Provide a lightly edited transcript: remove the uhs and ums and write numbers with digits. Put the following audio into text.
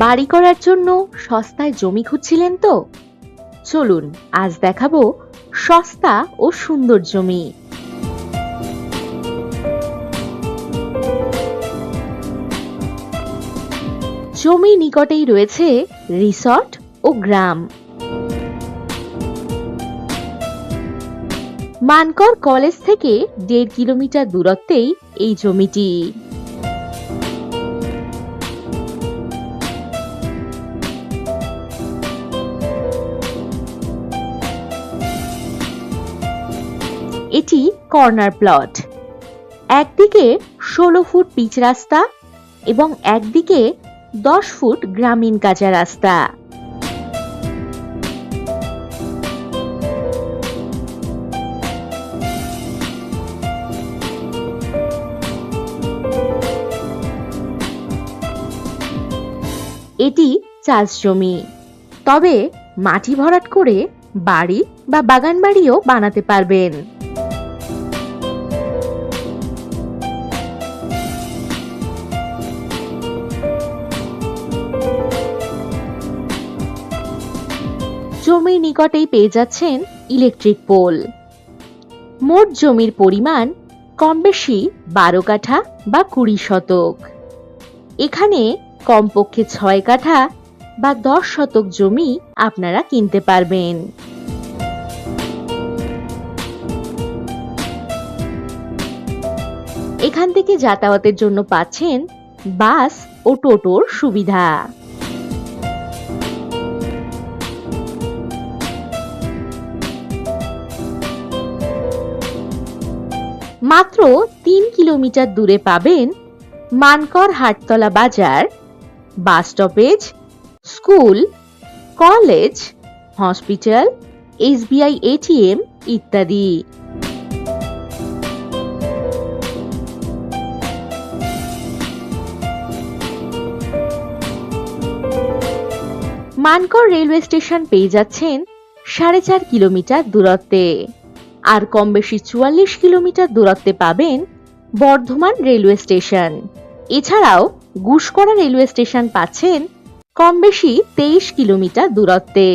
বাড়ি করার জন্য সস্তায় জমি খুঁজছিলেন তো? চলুন আজ দেখাবো সস্তা ও সুন্দর জমি। জমি নিকটেই রয়েছে রিসর্ট ও গ্রাম। মানকর কলেজ থেকে 1.5 কিলোমিটার দূরত্বেই এই জমিটি। এটি কর্নার প্লট। একদিকে 16 ফুট পিচ রাস্তা এবং একদিকে 10 ফুট গ্রামীণ কাঁচা রাস্তা। এটি চাষ জমি, তবে মাটি ভরাট করে বাড়ি বা বাগান বাড়িও বানাতে পারবেন। জমির নিকটেই পেয়ে যাচ্ছেন ইলেকট্রিক পোল। মোট জমির পরিমাণ কম বেশি 12 কাঠা বা 20 শতক। এখানে কমপক্ষে 6 কাঠা বা 10 শতক জমি আপনারা কিনতে পারবেন। এখান থেকে যাতায়াতের জন্য পাচ্ছেন বাস ও টোটোর সুবিধা। মাত্র 3 কিলোমিটার দূরে পাবেন মানকর হাটতলা বাজার, bus stoppage, school, college, hospital, SBI ATM ইত্যাদি। মানকর রেলওয়ে স্টেশন পেয়ে যাচ্ছেন 4.5 কিলোমিটার দূরত্বে, আর কম বেশি 44 কিলোমিটার দূরত্বে পাবেন বর্ধমান রেলওয়ে স্টেশন। এছাড়াও গুসকরা রেলওয়ে স্টেশন পাচ্ছেন কম বেশি 23 কিলোমিটার দূরত্বে।